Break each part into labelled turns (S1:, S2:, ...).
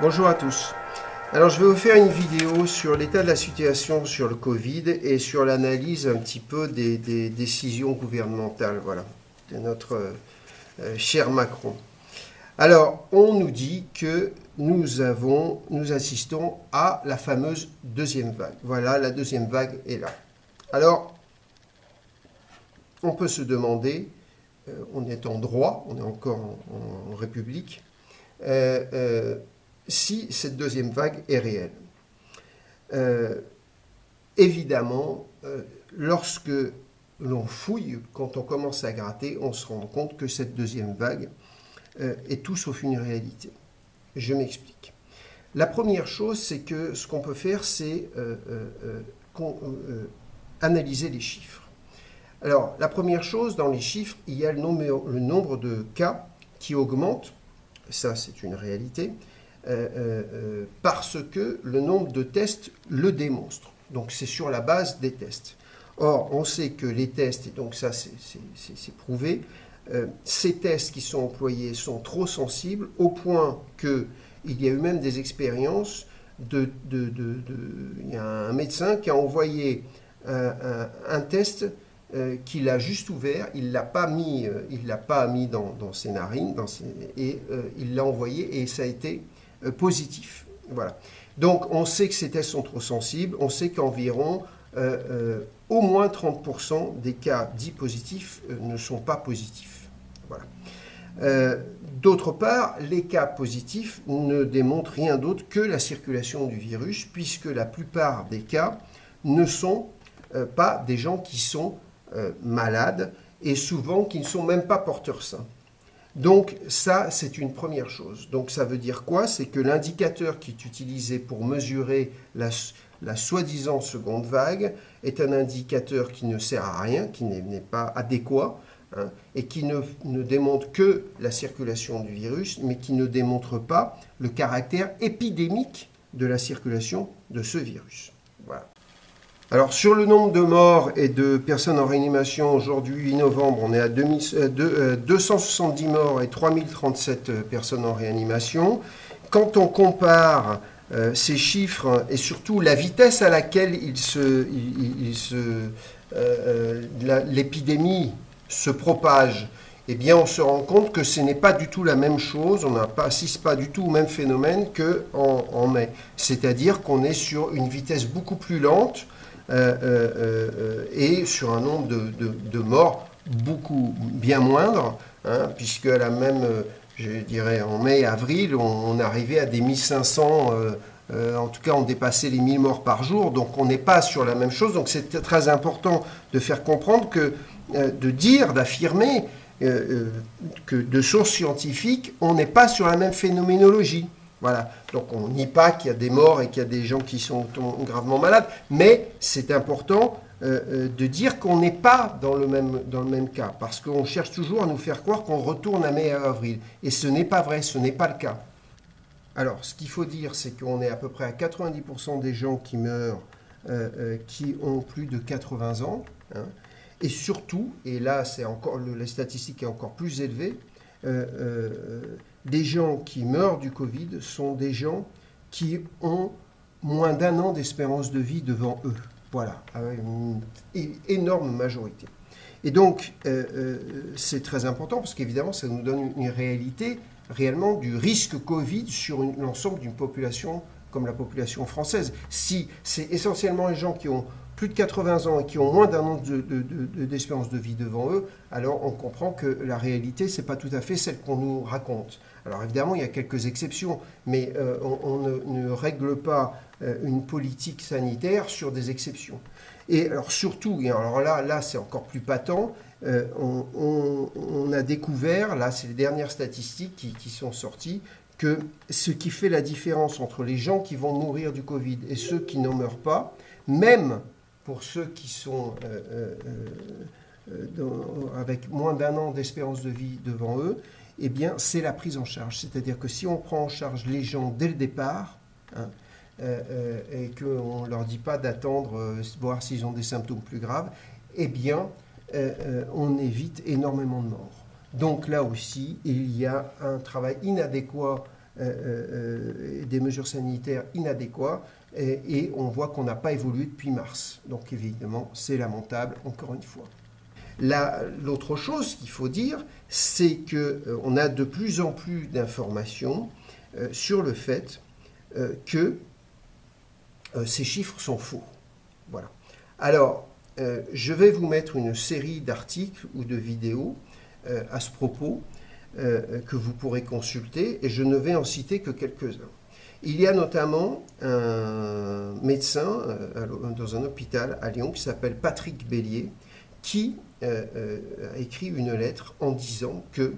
S1: Bonjour à tous. Alors je vais vous faire une vidéo sur l'état de la situation sur le Covid et sur l'analyse un petit peu des décisions gouvernementales, voilà, de notre cher Macron. Alors on nous dit que nous assistons à la fameuse deuxième vague. Voilà, la deuxième vague est là. Alors on peut se demander, on est en droit, on est encore en République, si cette deuxième vague est réelle. Évidemment, lorsque l'on fouille, quand on commence à gratter, on se rend compte que cette deuxième vague est tout sauf une réalité. Je m'explique. La première chose, c'est que ce qu'on peut faire, c'est analyser les chiffres. Alors, la première chose, dans les chiffres, il y a le nombre de cas qui augmente. Ça, c'est une réalité. Parce que le nombre de tests le démontre. Donc c'est sur la base des tests. Or, on sait que les tests, et donc ça c'est prouvé, ces tests qui sont employés sont trop sensibles au point qu'il y a eu même des expériences il y a un médecin qui a envoyé un test qu'il a juste ouvert, il ne l'a pas mis dans ses narines, et il l'a envoyé et ça a été positif. Voilà. Donc on sait que ces tests sont trop sensibles, on sait qu'environ au moins 30% des cas dits positifs ne sont pas positifs. Voilà. D'autre part, les cas positifs ne démontrent rien d'autre que la circulation du virus, puisque la plupart des cas ne sont pas des gens qui sont malades et souvent qui ne sont même pas porteurs sains. Donc ça, c'est une première chose. Donc ça veut dire quoi? C'est que l'indicateur qui est utilisé pour mesurer la soi-disant seconde vague est un indicateur qui ne sert à rien, qui n'est pas adéquat, hein, et qui ne démontre que la circulation du virus, mais qui ne démontre pas le caractère épidémique de la circulation de ce virus. Voilà. Alors, sur le nombre de morts et de personnes en réanimation, aujourd'hui, 8 novembre, on est à 270 morts et 3037 personnes en réanimation. Quand on compare ces chiffres et surtout la vitesse à laquelle l'épidémie se propage, eh bien, on se rend compte que ce n'est pas du tout la même chose, on n'assiste pas du tout au même phénomène qu'en mai. C'est-à-dire qu'on est sur une vitesse beaucoup plus lente, et sur un nombre de morts bien moindre, hein, puisque à la même, je dirais en mai, avril, on arrivait à des 1500, en tout cas on dépassait les 1000 morts par jour, donc on n'est pas sur la même chose. Donc c'est très important de faire comprendre que, d'affirmer que de sources scientifiques, on n'est pas sur la même phénoménologie. Voilà, donc on nie pas qu'il y a des morts et qu'il y a des gens qui sont gravement malades, mais c'est important de dire qu'on n'est pas dans le même cas, parce qu'on cherche toujours à nous faire croire qu'on retourne à mai et à avril, et ce n'est pas vrai, ce n'est pas le cas. Alors, ce qu'il faut dire, c'est qu'on est à peu près à 90% des gens qui meurent qui ont plus de 80 ans, hein, et surtout, et là c'est encore la statistique est encore plus élevée, des gens qui meurent du Covid sont des gens qui ont moins d'1 an d'espérance de vie devant eux. Voilà, une énorme majorité. Et donc, c'est très important parce qu'évidemment, ça nous donne une réalité réellement du risque Covid sur l'ensemble d'une population comme la population française. Si c'est essentiellement les gens qui ont plus de 80 ans et qui ont moins d'1 an d'espérance de vie devant eux, alors on comprend que la réalité, ce n'est pas tout à fait celle qu'on nous raconte. Alors évidemment, il y a quelques exceptions, mais on ne règle pas une politique sanitaire sur des exceptions. Et alors surtout, et alors là c'est encore plus patent, on a découvert, là c'est les dernières statistiques qui sont sorties, que ce qui fait la différence entre les gens qui vont mourir du Covid et ceux qui n'en meurent pas, même pour ceux qui sont avec moins d'1 an d'espérance de vie devant eux, eh bien, c'est la prise en charge. C'est-à-dire que si on prend en charge les gens dès le départ, hein, et qu'on ne leur dit pas d'attendre, voir s'ils ont des symptômes plus graves, eh bien, on évite énormément de morts. Donc là aussi, il y a un travail inadéquat des mesures sanitaires inadéquates et on voit qu'on n'a pas évolué depuis mars. Donc évidemment, c'est lamentable, encore une fois. L'autre chose qu'il faut dire, c'est qu'on a de plus en plus d'informations sur le fait que ces chiffres sont faux. Voilà. Alors, je vais vous mettre une série d'articles ou de vidéos à ce propos que vous pourrez consulter, et je ne vais en citer que quelques-uns. Il y a notamment un médecin dans un hôpital à Lyon qui s'appelle Patrick Bélier, qui a écrit une lettre en disant que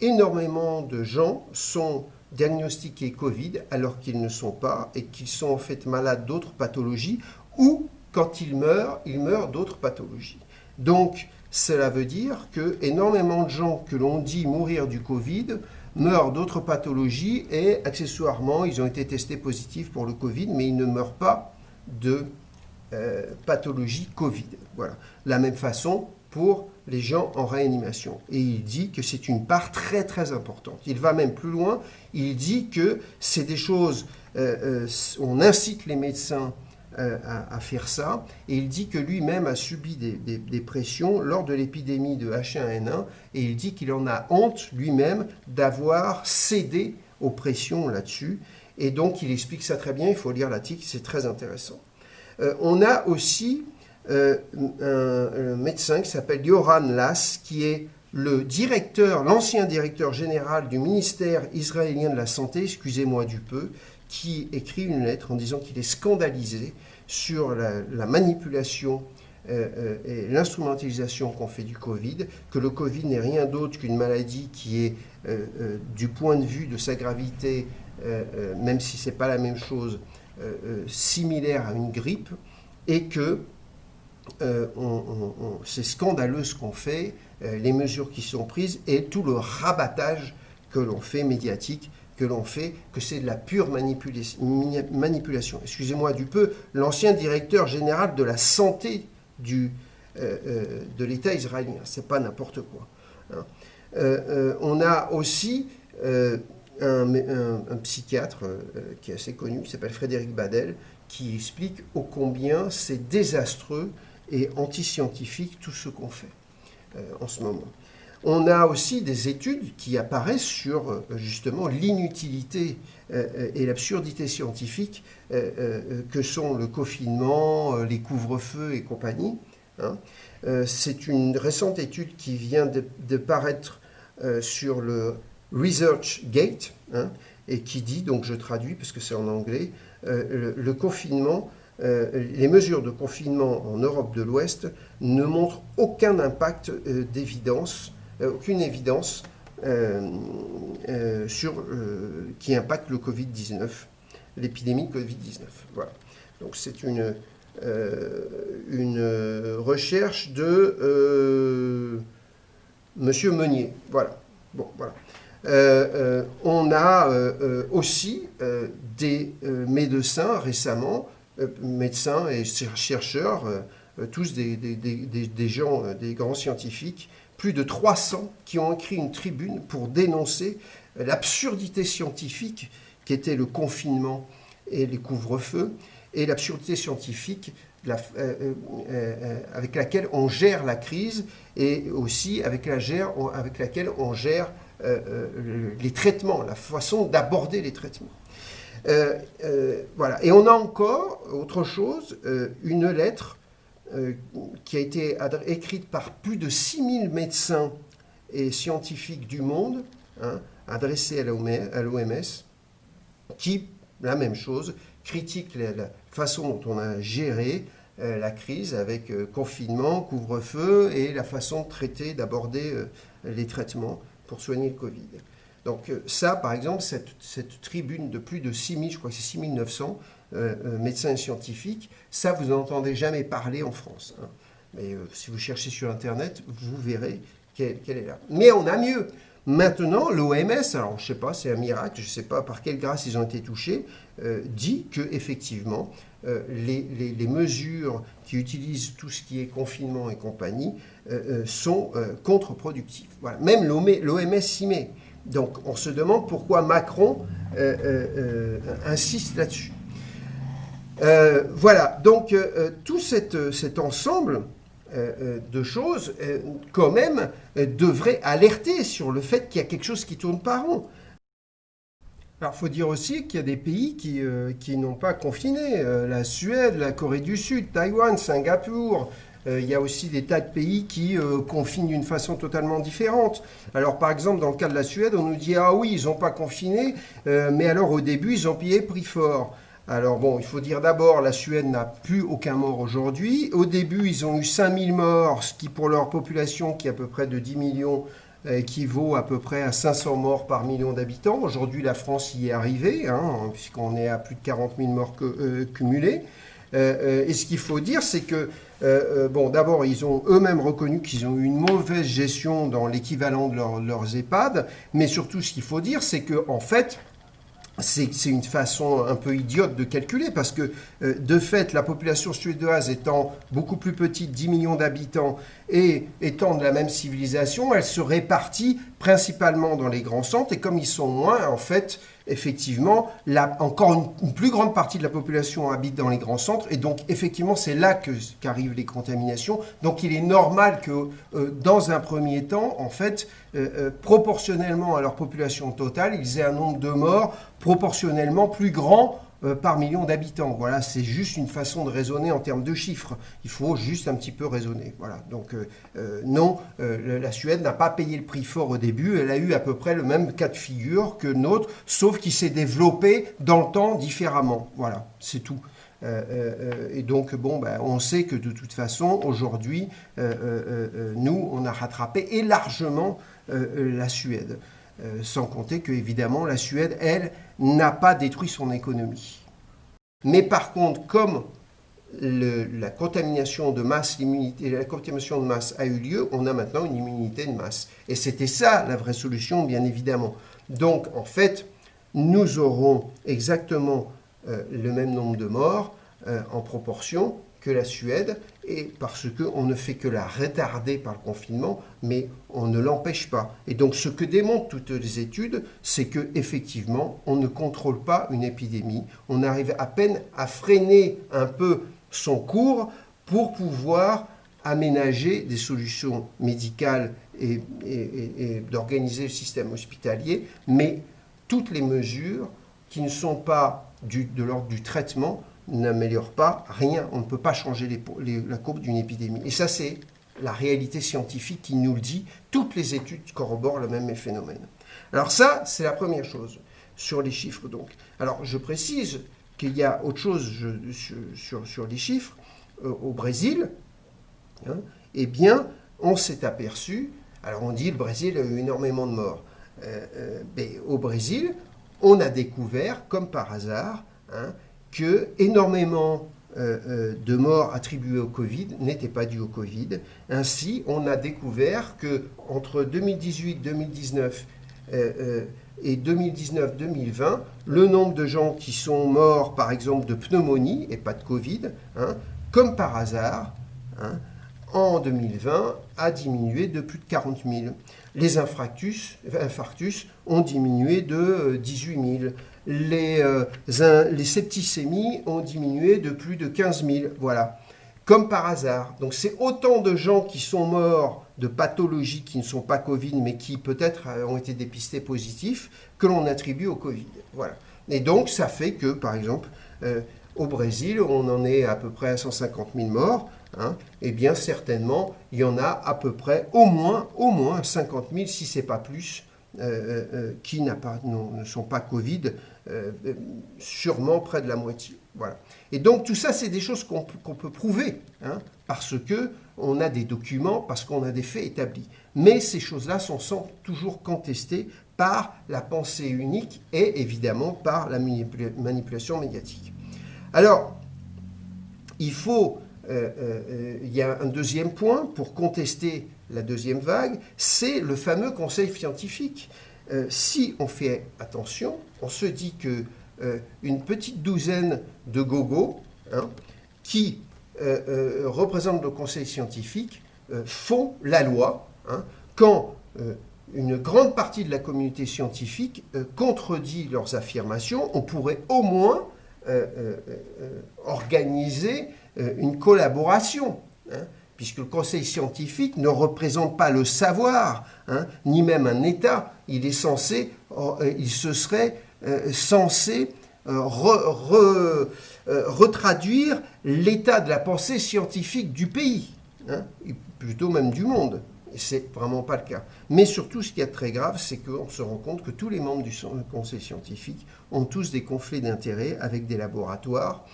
S1: énormément de gens sont diagnostiqués Covid alors qu'ils ne sont pas et qu'ils sont en fait malades d'autres pathologies ou quand ils meurent d'autres pathologies. Donc cela veut dire que énormément de gens que l'on dit mourir du Covid meurent d'autres pathologies et accessoirement ils ont été testés positifs pour le Covid mais ils ne meurent pas de pathologie Covid. Voilà. La même façon pour les gens en réanimation. Et il dit que c'est une part très très importante. Il va même plus loin, il dit que c'est des choses, on incite les médecins à faire ça, et il dit que lui-même a subi des pressions lors de l'épidémie de H1N1, et il dit qu'il en a honte lui-même d'avoir cédé aux pressions là-dessus, et donc il explique ça très bien, il faut lire l'article, c'est très intéressant. On a aussi un médecin qui s'appelle Yoran Lass, qui est l'ancien directeur général du ministère israélien de la Santé, excusez-moi du peu, qui écrit une lettre en disant qu'il est scandalisé sur la manipulation et l'instrumentalisation qu'on fait du Covid, que le Covid n'est rien d'autre qu'une maladie qui est, du point de vue de sa gravité, même si ce n'est pas la même chose, similaire à une grippe, et que c'est scandaleux ce qu'on fait, les mesures qui sont prises et tout le rabattage que l'on fait médiatique, que l'on fait, que c'est de la pure manipulation. Excusez-moi du peu, l'ancien directeur général de la santé de l'État israélien, c'est pas n'importe quoi. Hein. On a aussi un psychiatre qui est assez connu, qui s'appelle Frédéric Badel, qui explique ô combien c'est désastreux et anti-scientifique tout ce qu'on fait en ce moment. On a aussi des études qui apparaissent sur justement l'inutilité et l'absurdité scientifique que sont le confinement, les couvre-feux et compagnie. Hein. C'est une récente étude qui vient de paraître sur le ResearchGate, hein, et qui dit, donc je traduis parce que c'est en anglais, le confinement, les mesures de confinement en Europe de l'Ouest ne montrent aucun impact d'évidence, aucune évidence qui impacte le Covid-19, l'épidémie Covid-19. Voilà. Donc c'est une recherche de Monsieur Meunier. Voilà. Bon, voilà. On a aussi des médecins récemment, médecins et chercheurs, tous des gens, des grands scientifiques, plus de 300 qui ont écrit une tribune pour dénoncer l'absurdité scientifique qu'était le confinement et les couvre-feux, et l'absurdité scientifique avec laquelle on gère la crise et aussi avec laquelle on gère les traitements, la façon d'aborder les traitements. Voilà. Et on a encore autre chose, une lettre qui a été écrite par plus de 6000 médecins et scientifiques du monde, hein, adressée à l'OMS, qui, la même chose, critique la façon dont on a géré la crise avec confinement, couvre-feu et la façon de traiter, d'aborder les traitements pour soigner le Covid. Donc ça, par exemple, cette tribune de plus de 6000, je crois que c'est 6900 médecins et scientifiques, ça, vous n'entendez jamais parler en France. Hein. Mais si vous cherchez sur Internet, vous verrez qu'elle est là. Mais on a mieux. Maintenant, l'OMS, alors je ne sais pas, c'est un miracle, je ne sais pas par quelle grâce ils ont été touchés, dit qu'effectivement, les mesures qui utilisent tout ce qui est confinement et compagnie sont contre-productives. Voilà. Même l'OMS s'y met. Donc on se demande pourquoi Macron insiste là-dessus. Voilà, donc tout cet ensemble de choses, quand même, devrait alerter sur le fait qu'il y a quelque chose qui tourne pas rond. Alors, il faut dire aussi qu'il y a des pays qui n'ont pas confiné. La Suède, la Corée du Sud, Taïwan, Singapour. Il y a aussi des tas de pays qui confinent d'une façon totalement différente. Alors, par exemple, dans le cas de la Suède, on nous dit « Ah oui, ils n'ont pas confiné, mais alors au début, ils ont payé prix fort ». Alors bon, il faut dire d'abord, la Suède n'a plus aucun mort aujourd'hui. Au début, ils ont eu 5000 morts, ce qui pour leur population, qui est à peu près de 10 millions, équivaut à peu près à 500 morts par million d'habitants. Aujourd'hui, la France y est arrivée, puisqu'on est à plus de 40 000 morts cumulés. Et ce qu'il faut dire, c'est que, bon, d'abord, ils ont eux-mêmes reconnu qu'ils ont eu une mauvaise gestion dans l'équivalent de leurs EHPAD, mais surtout, ce qu'il faut dire, c'est qu'en fait, c'est une façon un peu idiote de calculer parce que, de fait, la population suédoise étant beaucoup plus petite, 10 millions d'habitants, et étant de la même civilisation, elle se répartit principalement dans les grands centres. Et comme ils sont moins, en fait, effectivement, encore une plus grande partie de la population habite dans les grands centres. Et donc, effectivement, c'est là qu'arrivent les contaminations. Donc, il est normal que, dans un premier temps, en fait, proportionnellement à leur population totale, ils aient un nombre de morts proportionnellement plus grand par million d'habitants. Voilà, c'est juste une façon de raisonner en termes de chiffres. Il faut juste un petit peu raisonner. Voilà. Donc, non, la Suède n'a pas payé le prix fort au début. Elle a eu à peu près le même cas de figure que nôtre, sauf qu'il s'est développé dans le temps différemment. Voilà, c'est tout. Et donc, bon, on sait que de toute façon, aujourd'hui, nous, on a rattrapé et largement la Suède. Sans compter que, évidemment, la Suède, elle, n'a pas détruit son économie. Mais par contre, comme la contamination de masse, la contamination de masse a eu lieu, on a maintenant une immunité de masse. Et c'était ça la vraie solution, bien évidemment. Donc, en fait, nous aurons exactement le même nombre de morts en proportion que la Suède, et parce qu'on ne fait que la retarder par le confinement, mais on ne l'empêche pas. Et donc ce que démontrent toutes les études, c'est qu'effectivement, on ne contrôle pas une épidémie, on arrive à peine à freiner un peu son cours pour pouvoir aménager des solutions médicales et d'organiser le système hospitalier, mais toutes les mesures qui ne sont pas de l'ordre du traitement n'améliore pas rien. On ne peut pas changer la courbe d'une épidémie. Et ça, c'est la réalité scientifique qui nous le dit. Toutes les études corroborent le même phénomène. Alors ça, c'est la première chose, sur les chiffres donc. Alors, je précise qu'il y a autre chose sur les chiffres. Au Brésil, eh bien, on s'est aperçu, alors on dit le Brésil a eu énormément de morts. Mais au Brésil, on a découvert, comme par hasard, que énormément de morts attribuées au Covid n'étaient pas dues au Covid. Ainsi, on a découvert qu'entre 2018-2019 et 2019-2020, le nombre de gens qui sont morts, par exemple, de pneumonie et pas de Covid, comme par hasard, en 2020, a diminué de plus de 40 000. Les infarctus ont diminué de 18 000. Les septicémies ont diminué de plus de 15 000. Voilà, comme par hasard. Donc c'est autant de gens qui sont morts de pathologies qui ne sont pas Covid, mais qui peut-être ont été dépistés positifs, que l'on attribue au Covid. Voilà. Et donc ça fait que, par exemple, au Brésil, on en est à peu près à 150 000 morts. Eh bien, certainement, il y en a à peu près au moins 50 000, si ce n'est pas plus, qui ne sont pas Covid, sûrement près de la moitié. Voilà. Et donc, tout ça, c'est des choses qu'on peut prouver, parce qu'on a des documents, parce qu'on a des faits établis. Mais ces choses-là sont toujours contestées par la pensée unique et évidemment par la manipulation médiatique. Alors, il y a un deuxième point pour contester la deuxième vague, c'est le fameux conseil scientifique. Si on fait attention, on se dit que une petite douzaine de gogos qui représentent le conseil scientifique font la loi quand une grande partie de la communauté scientifique contredit leurs affirmations, on pourrait au moins organiser une collaboration, hein, puisque le conseil scientifique ne représente pas le savoir, hein, ni même un État. Il serait censé retraduire l'état de la pensée scientifique du pays, hein, et plutôt même du monde. Et c'est vraiment pas le cas. Mais surtout, ce qui est très grave, c'est qu'on se rend compte que tous les membres du conseil scientifique ont tous des conflits d'intérêts avec des laboratoires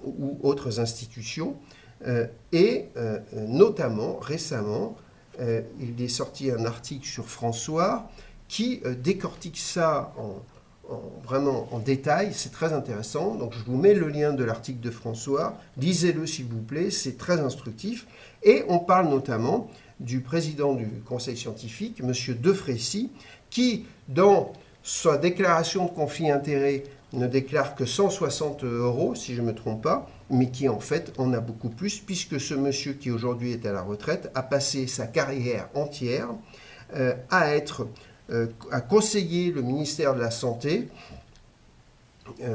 S1: ou autres institutions. Notamment, récemment, il est sorti un article sur François qui décortique ça vraiment en détail. C'est très intéressant. Donc, je vous mets le lien de l'article de François. Lisez-le, s'il vous plaît. C'est très instructif. Et on parle notamment du président du conseil scientifique, M. Defrécy, qui, dans sa déclaration de conflit d'intérêts, ne déclare que 160 €, si je ne me trompe pas, mais qui en fait en a beaucoup plus, puisque ce monsieur qui aujourd'hui est à la retraite a passé sa carrière entière à conseiller le ministère de la Santé,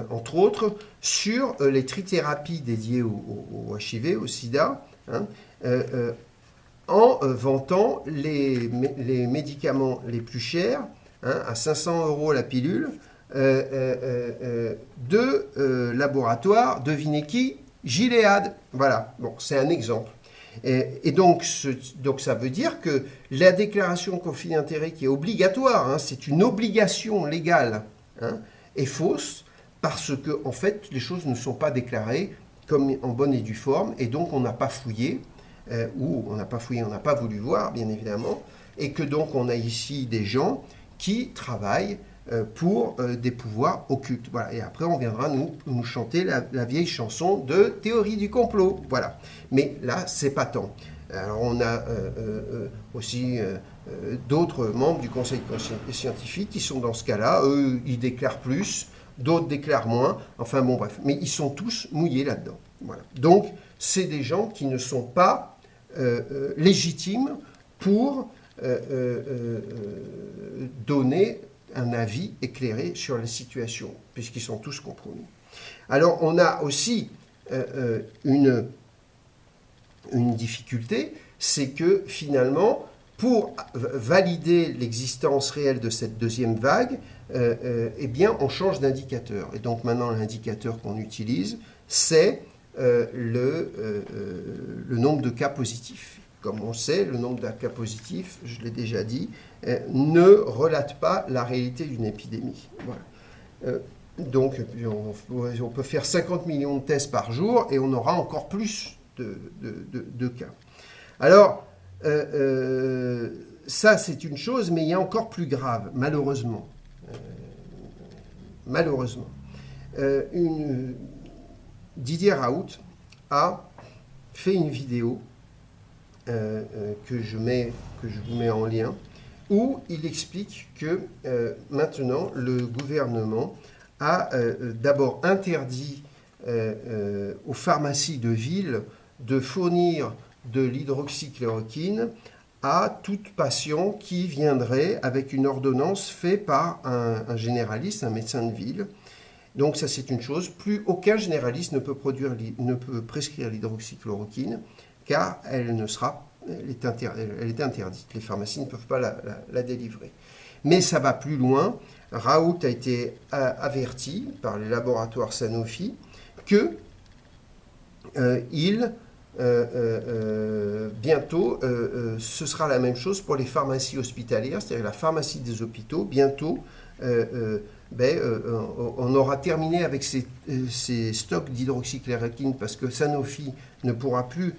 S1: entre autres, sur les trithérapies dédiées au HIV, au sida, hein, en vantant les médicaments les plus chers, hein, à 500 € la pilule, de laboratoire, devinez qui? Gilead. Voilà, bon, c'est un exemple. Et donc ça veut dire que la déclaration de conflit d'intérêts qui est obligatoire, hein, c'est une obligation légale, hein, est fausse parce que en fait les choses ne sont pas déclarées comme en bonne et due forme, et donc on n'a pas fouillé, on n'a pas voulu voir, bien évidemment, et que donc on a ici des gens qui travaillent pour des pouvoirs occultes. Voilà. Et après, on viendra nous chanter la vieille chanson de théorie du complot. Voilà. Mais là, c'est pas tant. Alors, on a aussi d'autres membres du conseil scientifique qui sont dans ce cas-là. Eux, ils déclarent plus, d'autres déclarent moins. Enfin, bon, bref. Mais ils sont tous mouillés là-dedans. Voilà. Donc, c'est des gens qui ne sont pas légitimes pour donner un avis éclairé sur la situation, puisqu'ils sont tous compromis. Alors, on a aussi une difficulté, c'est que finalement, pour valider l'existence réelle de cette deuxième vague, eh bien, on change d'indicateur. Et donc maintenant, l'indicateur qu'on utilise, c'est le nombre de cas positifs. Comme on sait, le nombre de cas positifs, je l'ai déjà dit, ne relate pas la réalité d'une épidémie. Voilà. Donc, on peut faire 50 millions de tests par jour et on aura encore plus de cas. Alors, ça, c'est une chose, mais il y a encore plus grave, malheureusement. Didier Raoult a fait une vidéo que je vous mets en lien, où il explique que maintenant le gouvernement a d'abord interdit aux pharmacies de ville de fournir de l'hydroxychloroquine à tout patient qui viendrait avec une ordonnance faite par un généraliste, un médecin de ville. Donc ça, c'est une chose. Plus aucun généraliste ne peut prescrire l'hydroxychloroquine, car elle est interdite. Les pharmacies ne peuvent pas la délivrer. Mais ça va plus loin. Raoult a été averti par les laboratoires Sanofi que bientôt, ce sera la même chose pour les pharmacies hospitalières, c'est-à-dire la pharmacie des hôpitaux. Bientôt, on aura terminé avec ces stocks d'hydroxychloroquine parce que Sanofi ne pourra plus,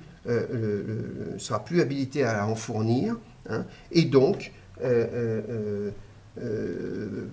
S1: sera plus habilité à en fournir, hein, et donc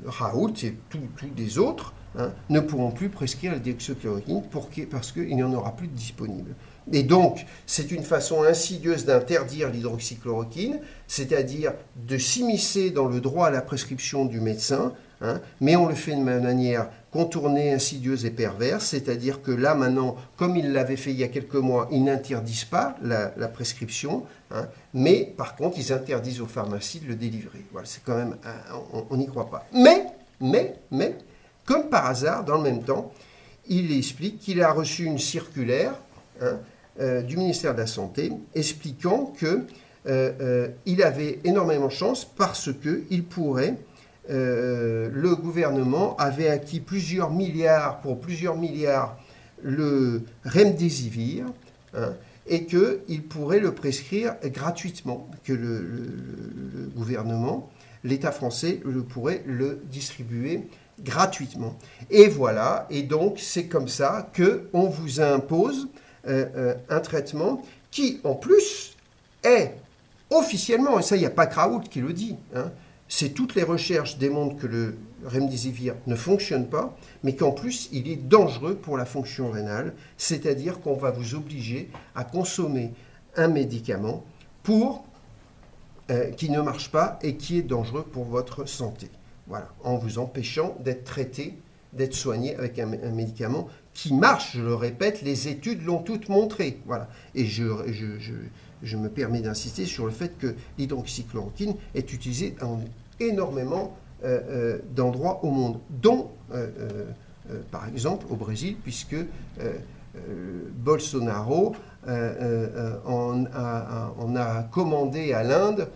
S1: Raoult et tous les autres, hein, ne pourront plus prescrire la dioxychloroquine parce qu'il n'y en aura plus de disponible. Et donc, c'est une façon insidieuse d'interdire l'hydroxychloroquine, c'est-à-dire de s'immiscer dans le droit à la prescription du médecin hein, mais on le fait de manière contournée, insidieuse et perverse, c'est-à-dire que là maintenant, comme ils l'avaient fait il y a quelques mois, ils n'interdisent pas la prescription, hein, mais par contre ils interdisent aux pharmacies de le délivrer. Voilà, c'est quand même, on n'y croit pas. Mais, comme par hasard, dans le même temps, il explique qu'il a reçu une circulaire, hein, du ministère de la Santé expliquant qu'il avait énormément de chance parce qu'il pourrait, le gouvernement avait acquis pour plusieurs milliards le Remdesivir, hein, et qu'il pourrait le prescrire gratuitement, que le gouvernement, l'État français, pourrait le distribuer gratuitement. Et voilà, et donc c'est comme ça qu'on vous impose un traitement qui, en plus, est officiellement, et ça, il n'y a pas que Raoult qui le dit, hein, c'est toutes les recherches démontrent que le Remdesivir ne fonctionne pas, mais qu'en plus, il est dangereux pour la fonction rénale, c'est-à-dire qu'on va vous obliger à consommer un médicament qui ne marche pas et qui est dangereux pour votre santé. Voilà, en vous empêchant d'être traité, d'être soigné avec un médicament qui marche, je le répète, les études l'ont toutes montré. Voilà. Et je me permets d'insister sur le fait que l'hydroxychloroquine est utilisée dans énormément d'endroits au monde, dont, par exemple, au Brésil, puisque Bolsonaro on a commandé à l'Inde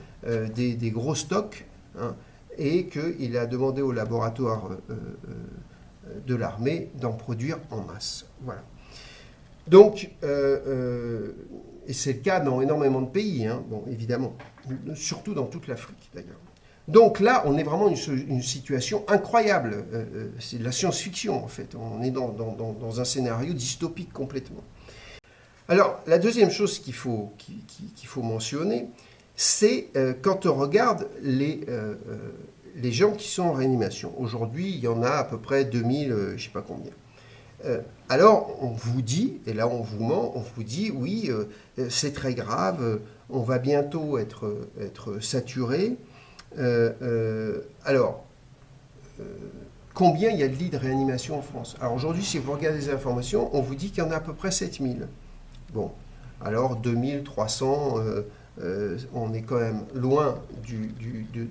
S1: des gros stocks, hein, et qu'il a demandé au laboratoire de l'armée d'en produire en masse. Voilà. Donc, et c'est le cas dans énormément de pays, hein, bon, évidemment, surtout dans toute l'Afrique d'ailleurs. Donc là, on est vraiment une situation incroyable. C'est de la science-fiction en fait. On est dans un scénario dystopique complètement. Alors, la deuxième chose qu'il faut mentionner, c'est quand on regarde les gens qui sont en réanimation. Aujourd'hui, il y en a à peu près 2000, je ne sais pas combien. Alors, on vous dit, et là on vous ment, on vous dit, oui, c'est très grave, on va bientôt être saturé. Alors, combien il y a de lits de réanimation en France? Alors aujourd'hui, si vous regardez les informations, on vous dit qu'il y en a à peu près 7000. Bon, alors 2300, on est quand même loin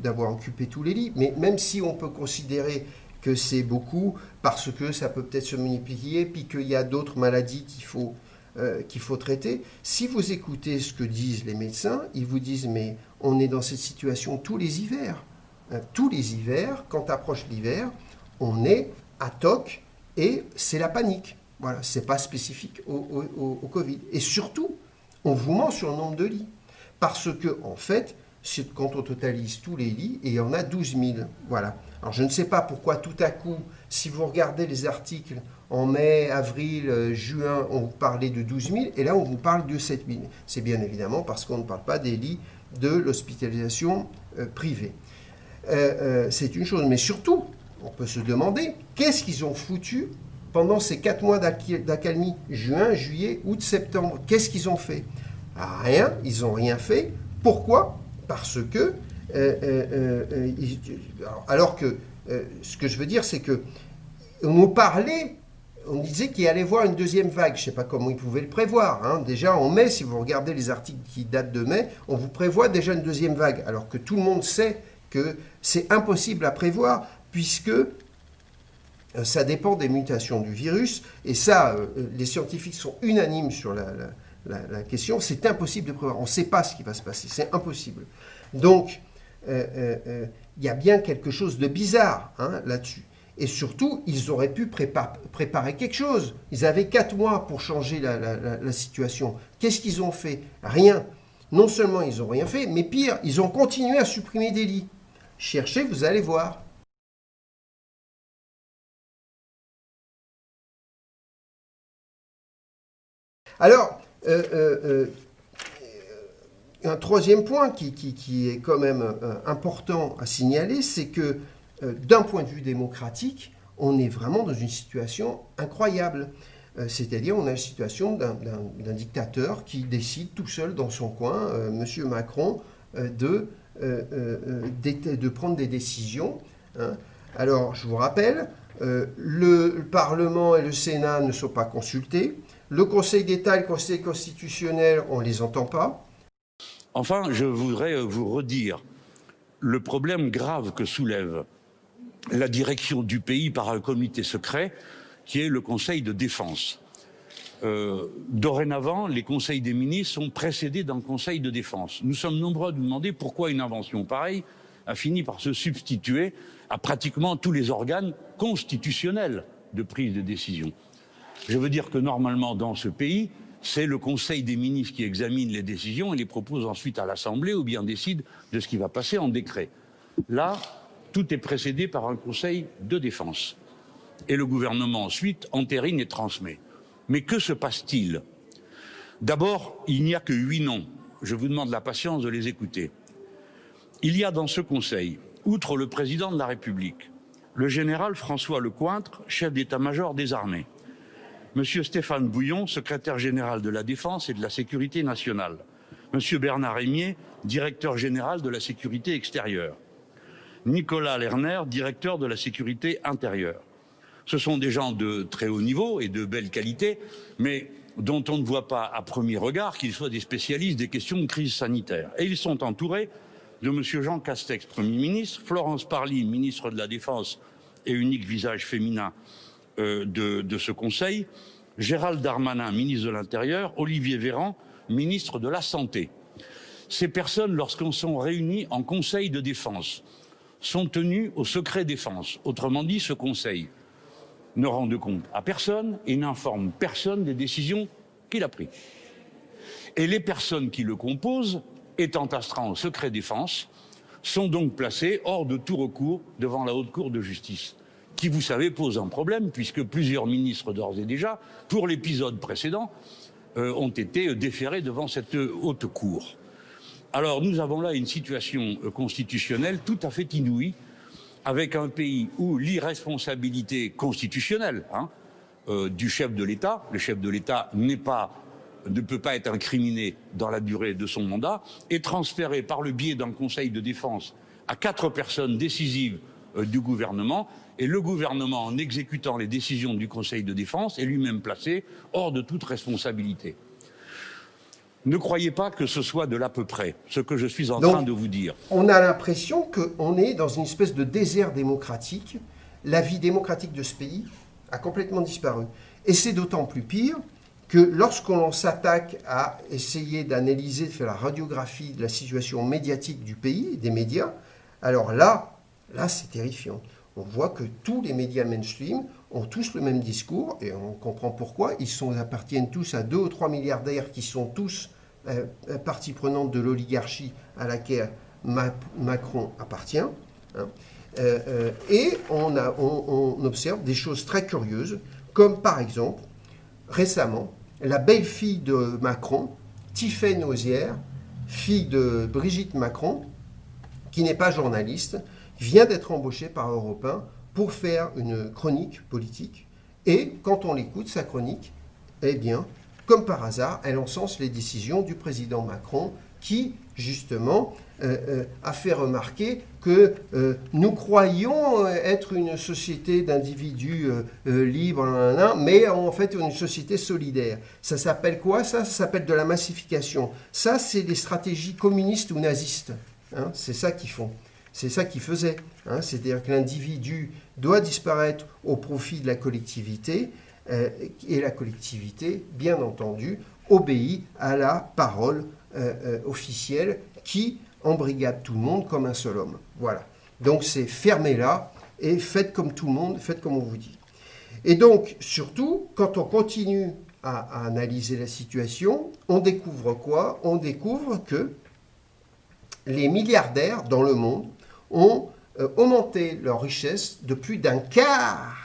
S1: d'avoir occupé tous les lits, mais même si on peut considérer que c'est beaucoup, parce que ça peut peut-être se multiplier, puis qu'il y a d'autres maladies qu'il faut traiter. Si vous écoutez ce que disent les médecins, ils vous disent, mais on est dans cette situation tous les hivers. Tous les hivers, quand approche l'hiver, on est à toc et c'est la panique. Voilà, c'est pas spécifique au Covid. Et surtout, on vous ment sur le nombre de lits. Parce que, en fait, c'est quand on totalise tous les lits, et il y en a 12 000. Voilà. Alors, je ne sais pas pourquoi tout à coup, si vous regardez les articles en mai, avril, juin, on vous parlait de 12 000, et là, on vous parle de 7 000. C'est bien évidemment parce qu'on ne parle pas des lits de l'hospitalisation privée. C'est une chose, mais surtout, on peut se demander, qu'est-ce qu'ils ont foutu pendant ces 4 mois d'accalmie, juin, juillet, août, septembre? Qu'est-ce qu'ils ont fait? Rien, ils n'ont rien fait. Pourquoi? Parce que, alors que, ce que je veux dire, c'est que on nous parlait, on disait qu'il allait voir une deuxième vague. Je ne sais pas comment ils pouvaient le prévoir, hein. Déjà en mai, si vous regardez les articles qui datent de mai, on vous prévoit déjà une deuxième vague, alors que tout le monde sait que c'est impossible à prévoir, puisque ça dépend des mutations du virus, et ça, les scientifiques sont unanimes sur la question, c'est impossible de prévoir. On ne sait pas ce qui va se passer, c'est impossible. Donc, il y a bien quelque chose de bizarre, hein, là-dessus. Et surtout, ils auraient pu préparer quelque chose. Ils avaient 4 mois pour changer la situation. Qu'est-ce qu'ils ont fait? Rien. Non seulement ils n'ont rien fait, mais pire, ils ont continué à supprimer des lits. Cherchez, vous allez voir. Alors, un troisième point qui est quand même important à signaler, c'est que d'un point de vue démocratique, on est vraiment dans une situation incroyable. C'est-à-dire, on a la situation d'un dictateur qui décide tout seul dans son coin, M. Macron, de prendre des décisions, hein, Alors, je vous rappelle, le Parlement et le Sénat ne sont pas consultés. Le Conseil d'État et le Conseil constitutionnel, on ne les entend pas.
S2: Enfin, je voudrais vous redire le problème grave que soulève la direction du pays par un comité secret qui est le Conseil de défense. Dorénavant, les conseils des ministres sont précédés d'un conseil de défense. Nous sommes nombreux à nous demander pourquoi une invention pareille a fini par se substituer à pratiquement tous les organes constitutionnels de prise de décision. Je veux dire que normalement, dans ce pays, c'est le Conseil des ministres qui examine les décisions et les propose ensuite à l'Assemblée ou bien décide de ce qui va passer en décret. Là, tout est précédé par un Conseil de défense. Et le gouvernement ensuite entérine et transmet. Mais que se passe-t-il? D'abord, il n'y a que 8 noms. Je vous demande la patience de les écouter. Il y a dans ce Conseil, outre le président de la République, le général François Lecointre, chef d'état-major des armées, Monsieur Stéphane Bouillon, secrétaire général de la Défense et de la Sécurité nationale, Monsieur Bernard Hémier, directeur général de la Sécurité extérieure, Nicolas Lerner, directeur de la Sécurité intérieure. Ce sont des gens de très haut niveau et de belle qualité, mais dont on ne voit pas à premier regard qu'ils soient des spécialistes des questions de crise sanitaire. Et ils sont entourés de M. Jean Castex, Premier ministre, Florence Parly, ministre de la Défense et unique visage féminin de ce Conseil, Gérald Darmanin, ministre de l'Intérieur, Olivier Véran, ministre de la Santé. Ces personnes, lorsqu'elles sont réunies en Conseil de défense, sont tenues au secret défense. Autrement dit, ce Conseil ne rend de compte à personne et n'informe personne des décisions qu'il a prises. Et les personnes qui le composent, étant astreintes au secret défense, sont donc placées hors de tout recours devant la Haute Cour de justice, qui, vous savez, pose un problème, puisque plusieurs ministres, d'ores et déjà, pour l'épisode précédent, ont été déférés devant cette Haute Cour. Alors, nous avons là une situation constitutionnelle tout à fait inouïe, avec un pays où l'irresponsabilité constitutionnelle du chef de l'État, le chef de l'État ne peut pas être incriminé dans la durée de son mandat, est transféré par le biais d'un conseil de défense à 4 personnes décisives du gouvernement, et le gouvernement, en exécutant les décisions du conseil de défense, est lui-même placé hors de toute responsabilité. Ne croyez pas que ce soit de l'à peu près, ce que je suis en train de vous dire.
S1: On a l'impression qu'on est dans une espèce de désert démocratique. La vie démocratique de ce pays a complètement disparu. Et c'est d'autant plus pire que lorsqu'on s'attaque à essayer d'analyser, de faire la radiographie de la situation médiatique du pays, des médias, alors là c'est terrifiant. On voit que tous les médias mainstream ont tous le même discours, et on comprend pourquoi. Ils appartiennent tous à 2 ou 3 milliardaires qui sont tous partie prenante de l'oligarchie à laquelle Macron appartient. Et on observe des choses très curieuses, comme par exemple, récemment, la belle-fille de Macron, Tiffaine Auzière, fille de Brigitte Macron, qui n'est pas journaliste, vient d'être embauchée par Europe 1 pour faire une chronique politique. Et quand on l'écoute, sa chronique, eh bien, comme par hasard, elle encense les décisions du président Macron qui, justement, a fait remarquer que nous croyons être une société d'individus libres, mais en fait une société solidaire. Ça s'appelle quoi, ça? Ça s'appelle de la massification. Ça, c'est des stratégies communistes ou nazistes. Hein, c'est ça qu'ils font. C'est ça qu'ils faisaient. Hein, c'est-à-dire que l'individu doit disparaître au profit de la collectivité, et la collectivité, bien entendu, obéit à la parole officielle qui embrigade tout le monde comme un seul homme. Voilà. Donc c'est fermez-la et faites comme tout le monde, faites comme on vous dit. Et donc, surtout, quand on continue à analyser la situation, on découvre quoi? On découvre que les milliardaires dans le monde ont augmenté leur richesse de plus d'un quart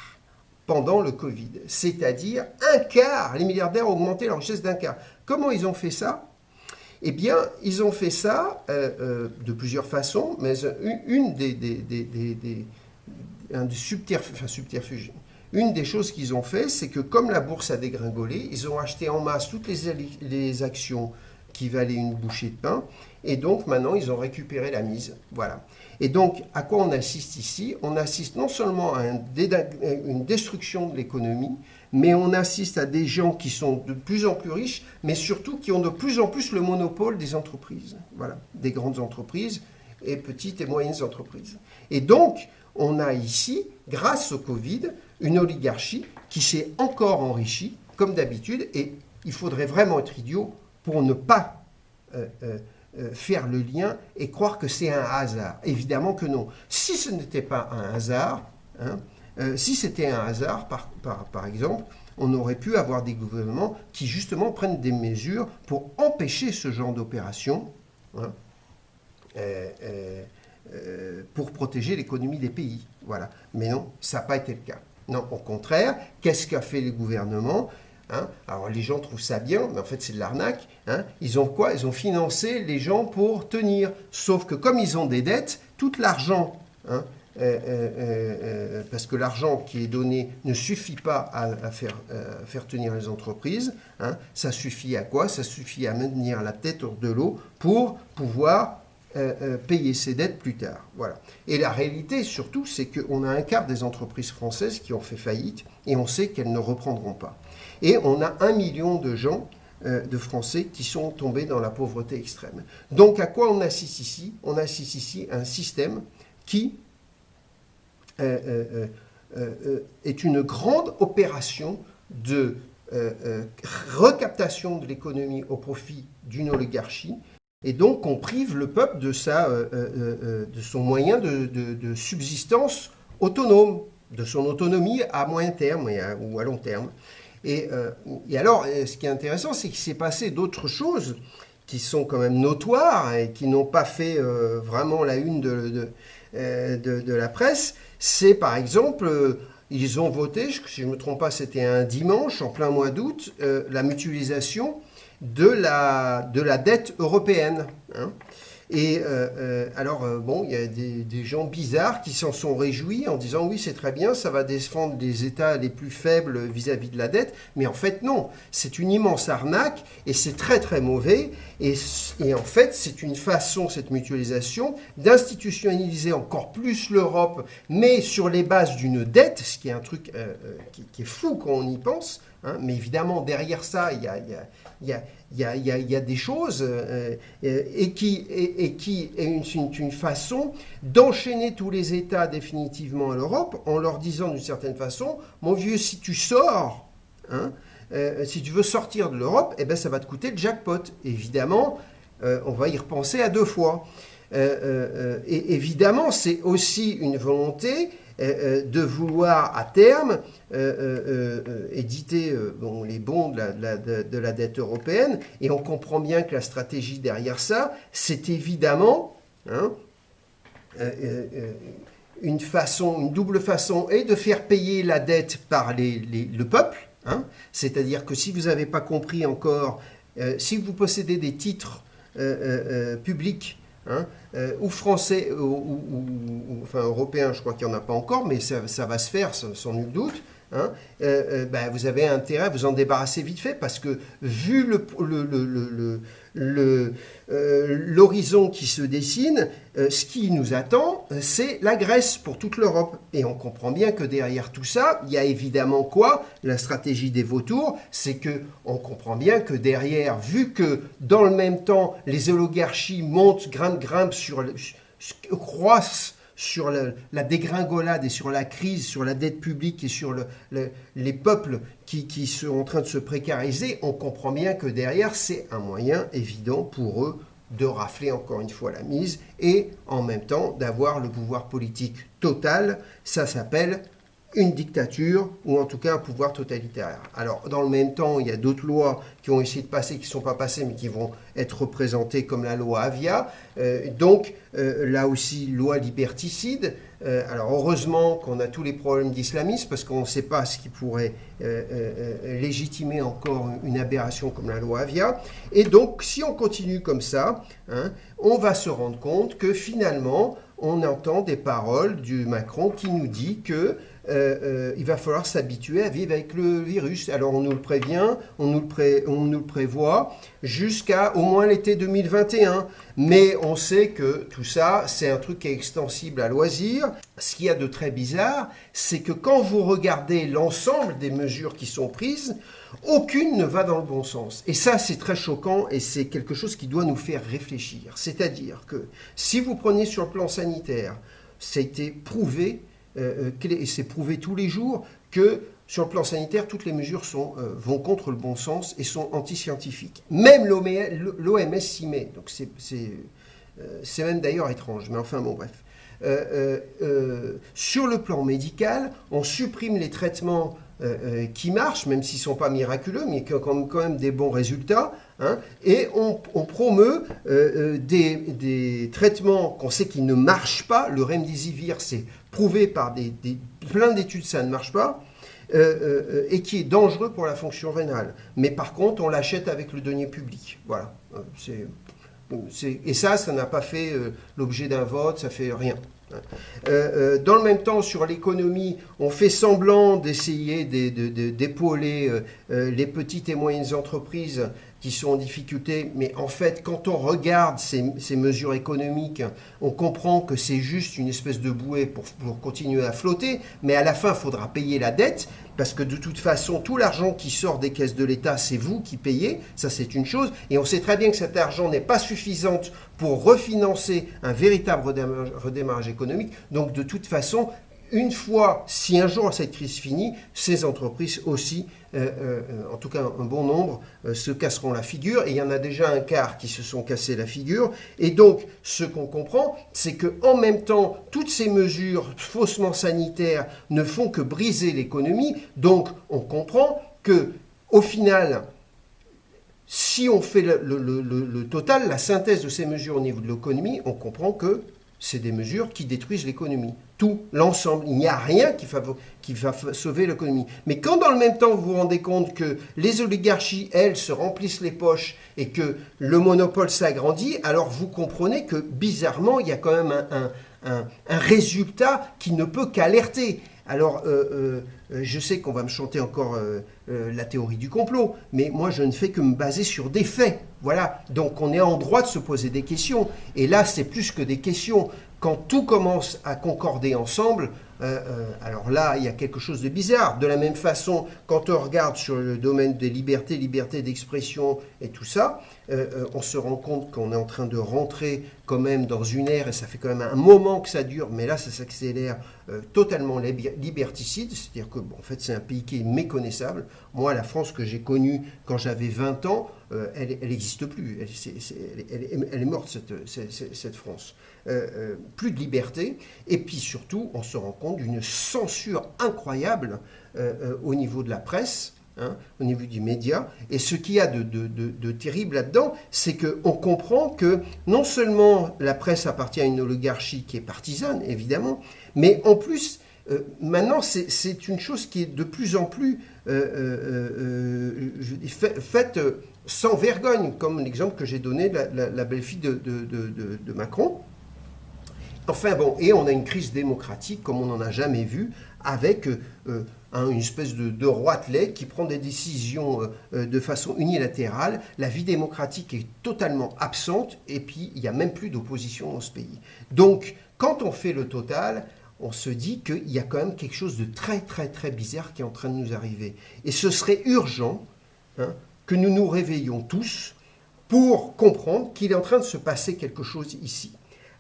S1: pendant le Covid. C'est-à-dire un quart. Les milliardaires ont augmenté leur richesse d'un quart. Comment ils ont fait ça? Eh bien, ils ont fait ça de plusieurs façons, mais une des choses qu'ils ont fait, c'est que comme la bourse a dégringolé, ils ont acheté en masse toutes les actions qui valait une bouchée de pain. Et donc maintenant, ils ont récupéré la mise. Voilà. Et donc, à quoi on assiste ici? On assiste non seulement à une destruction de l'économie, mais on assiste à des gens qui sont de plus en plus riches, mais surtout qui ont de plus en plus le monopole des entreprises. Voilà, des grandes entreprises et petites et moyennes entreprises. Et donc, on a ici, grâce au Covid, une oligarchie qui s'est encore enrichie, comme d'habitude, et il faudrait vraiment être idiot pour ne pas faire le lien et croire que c'est un hasard. Évidemment que non. Si ce n'était pas un hasard, si c'était un hasard, par exemple, on aurait pu avoir des gouvernements qui justement prennent des mesures pour empêcher ce genre d'opération, pour protéger l'économie des pays. Voilà. Mais non, ça n'a pas été le cas. Non, au contraire, qu'est-ce qu'a fait les gouvernements ? Alors les gens trouvent ça bien, mais en fait c'est de l'arnaque. Ils ont quoi? Ils ont financé les gens pour tenir. Sauf que comme ils ont des dettes, tout l'argent, parce que l'argent qui est donné ne suffit pas à faire tenir les entreprises, ça suffit à quoi? Ça suffit à maintenir la tête hors de l'eau pour pouvoir payer ses dettes plus tard. Voilà. Et la réalité surtout, c'est qu'on a un quart des entreprises françaises qui ont fait faillite et on sait qu'elles ne reprendront pas. Et on a 1 million de gens, de Français, qui sont tombés dans la pauvreté extrême. Donc à quoi on assiste ici? On assiste ici à un système qui est une grande opération de recaptation de l'économie au profit d'une oligarchie. Et donc on prive le peuple de son moyen de subsistance autonome, de son autonomie à moyen terme ou à long terme. Et alors, ce qui est intéressant, c'est qu'il s'est passé d'autres choses qui sont quand même notoires et qui n'ont pas fait vraiment la une de la presse. C'est par exemple, ils ont voté, si je ne me trompe pas, c'était un dimanche, en plein mois d'août, la mutualisation de la dette européenne. Et bon, il y a des gens bizarres qui s'en sont réjouis en disant oui, c'est très bien, ça va défendre les États les plus faibles vis-à-vis de la dette. Mais en fait, non, c'est une immense arnaque et c'est très très mauvais. Et en fait, c'est une façon, cette mutualisation, d'institutionnaliser encore plus l'Europe, mais sur les bases d'une dette, ce qui est un truc qui est fou quand on y pense. Mais évidemment, derrière ça, il y a des choses et qui est une façon d'enchaîner tous les États définitivement à l'Europe en leur disant d'une certaine façon, mon vieux, si tu sors, si tu veux sortir de l'Europe, eh ben, ça va te coûter le jackpot. Évidemment, on va y repenser à 2 fois. Et évidemment, c'est aussi une volonté de vouloir à terme éditer les bons de la dette européenne. Et on comprend bien que la stratégie derrière ça, c'est évidemment une double façon, et de faire payer la dette par le peuple. C'est-à-dire que si vous n'avez pas compris encore, si vous possédez des titres publics, ou français, enfin européen, je crois qu'il n'y en a pas encore, mais ça va se faire sans nul doute. Vous avez intérêt à vous en débarrasser vite fait, parce que vu l'horizon qui se dessine, ce qui nous attend, c'est la Grèce pour toute l'Europe. Et on comprend bien que derrière tout ça, il y a évidemment quoi? La stratégie des vautours, c'est que on comprend bien que derrière, vu que dans le même temps, les oligarchies montent, grimpent croissent sur la dégringolade et sur la crise, sur la dette publique et sur les peuples qui sont en train de se précariser, on comprend bien que derrière, c'est un moyen évident pour eux de rafler encore une fois la mise et en même temps d'avoir le pouvoir politique total. Ça s'appelle une dictature ou en tout cas un pouvoir totalitaire. Alors dans le même temps, il y a d'autres lois qui ont essayé de passer, qui ne sont pas passées mais qui vont être représentées comme la loi Avia. Là aussi, loi liberticide. Alors heureusement qu'on a tous les problèmes d'islamisme parce qu'on ne sait pas ce qui pourrait légitimer encore une aberration comme la loi Avia. Et donc si on continue comme ça, on va se rendre compte que finalement on entend des paroles du Macron qui nous dit que il va falloir s'habituer à vivre avec le virus. Alors on nous le prévient, on nous le prévoit jusqu'à au moins l'été 2021. Mais on sait que tout ça, c'est un truc qui est extensible à loisir. Ce qu'il y a de très bizarre, c'est que quand vous regardez l'ensemble des mesures qui sont prises, aucune ne va dans le bon sens. Et ça, c'est très choquant et c'est quelque chose qui doit nous faire réfléchir. C'est-à-dire que si vous prenez sur le plan sanitaire, ça a été prouvé, et c'est prouvé tous les jours, que sur le plan sanitaire, toutes les mesures vont contre le bon sens et sont anti-scientifiques. Même l'OMS s'y met. Donc c'est même d'ailleurs étrange. Mais enfin, bon, bref. Sur le plan médical, on supprime les traitements qui marchent, même s'ils ne sont pas miraculeux, mais qui ont quand même des bons résultats. Hein, et on promeut des traitements qu'on sait qu'ils ne marchent pas. Le remdesivir, c'est prouvé par plein d'études, ça ne marche pas. Et qui est dangereux pour la fonction rénale. Mais par contre, on l'achète avec le denier public. Voilà. Et ça n'a pas fait l'objet d'un vote, ça fait rien. Dans le même temps, sur l'économie, on fait semblant d'essayer d'épauler les petites et moyennes entreprises qui sont en difficulté, mais en fait, quand on regarde ces mesures économiques, on comprend que c'est juste une espèce de bouée pour continuer à flotter, mais à la fin, il faudra payer la dette, parce que de toute façon, tout l'argent qui sort des caisses de l'État, c'est vous qui payez, ça c'est une chose, et on sait très bien que cet argent n'est pas suffisant pour refinancer un véritable redémarrage économique, donc de toute façon, une fois, si un jour cette crise finit, ces entreprises aussi, en tout cas un bon nombre, se casseront la figure. Et il y en a déjà un quart qui se sont cassés la figure. Et donc, ce qu'on comprend, c'est qu'en même temps, toutes ces mesures faussement sanitaires ne font que briser l'économie. Donc, on comprend que, au final, si on fait le total, la synthèse de ces mesures au niveau de l'économie, on comprend que c'est des mesures qui détruisent l'économie. Tout, l'ensemble. Il n'y a rien qui va sauver l'économie. Mais quand dans le même temps, vous vous rendez compte que les oligarchies, elles, se remplissent les poches et que le monopole s'agrandit, alors vous comprenez que, bizarrement, il y a quand même un résultat qui ne peut qu'alerter. Alors, je sais qu'on va me chanter encore la théorie du complot, mais moi, je ne fais que me baser sur des faits. Voilà, donc on est en droit de se poser des questions. Et là, c'est plus que des questions. Quand tout commence à concorder ensemble, alors là, il y a quelque chose de bizarre. De la même façon, quand on regarde sur le domaine des libertés, liberté d'expression et tout ça, on se rend compte qu'on est en train de rentrer quand même dans une ère, et ça fait quand même un moment que ça dure, mais là, ça s'accélère totalement liberticide, c'est-à-dire que, bon, en fait, c'est un pays qui est méconnaissable. Moi, la France que j'ai connue quand j'avais 20 ans, elle n'existe plus. Elle est morte, cette France. Plus de liberté, et puis surtout, on se rend compte d'une censure incroyable au niveau de la presse, hein, au niveau du média. Et ce qu'il y a de terrible là-dedans, c'est qu'on comprend que non seulement la presse appartient à une oligarchie qui est partisane, évidemment, mais en plus, maintenant, c'est une chose qui est de plus en plus faite sans vergogne, comme l'exemple que j'ai donné de la belle-fille de Macron. Enfin bon, et on a une crise démocratique comme on n'en a jamais vu, avec une espèce de roitelet qui prend des décisions de façon unilatérale. La vie démocratique est totalement absente, et puis il n'y a même plus d'opposition dans ce pays. Donc, quand on fait le total, on se dit qu'il y a quand même quelque chose de très très très bizarre qui est en train de nous arriver. Et ce serait urgent, hein, que nous nous réveillions tous pour comprendre qu'il est en train de se passer quelque chose ici.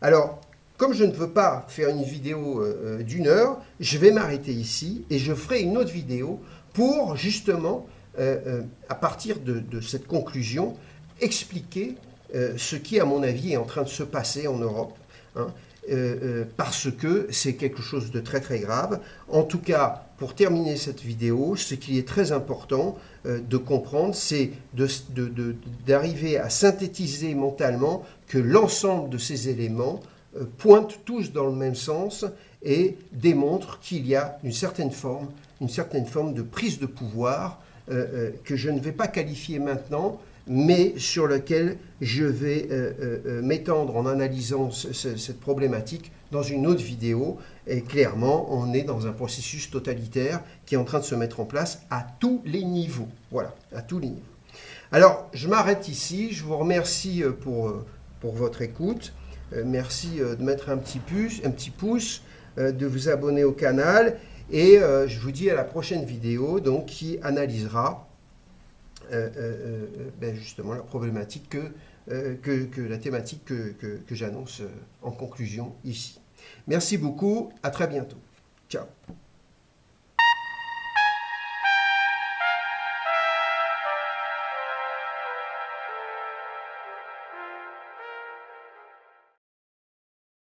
S1: Alors, comme je ne veux pas faire une vidéo d'1 heure, je vais m'arrêter ici et je ferai une autre vidéo pour justement, à partir de cette conclusion, expliquer ce qui, à mon avis, est en train de se passer en Europe, hein, parce que c'est quelque chose de très très grave. En tout cas, pour terminer cette vidéo, ce qui est très important de comprendre, c'est d'arriver à synthétiser mentalement que l'ensemble de ces éléments pointent tous dans le même sens et démontrent qu'il y a une certaine forme de prise de pouvoir que je ne vais pas qualifier maintenant, mais sur lequel je vais m'étendre en analysant cette problématique dans une autre vidéo. Et clairement, on est dans un processus totalitaire qui est en train de se mettre en place à tous les niveaux. Voilà, à tous les niveaux. Alors, je m'arrête ici. Je vous remercie pour votre écoute. Merci de mettre un petit pouce, de vous abonner au canal. Et je vous dis à la prochaine vidéo donc, qui analysera justement la problématique la thématique que j'annonce en conclusion ici. Merci beaucoup, à très bientôt. Ciao.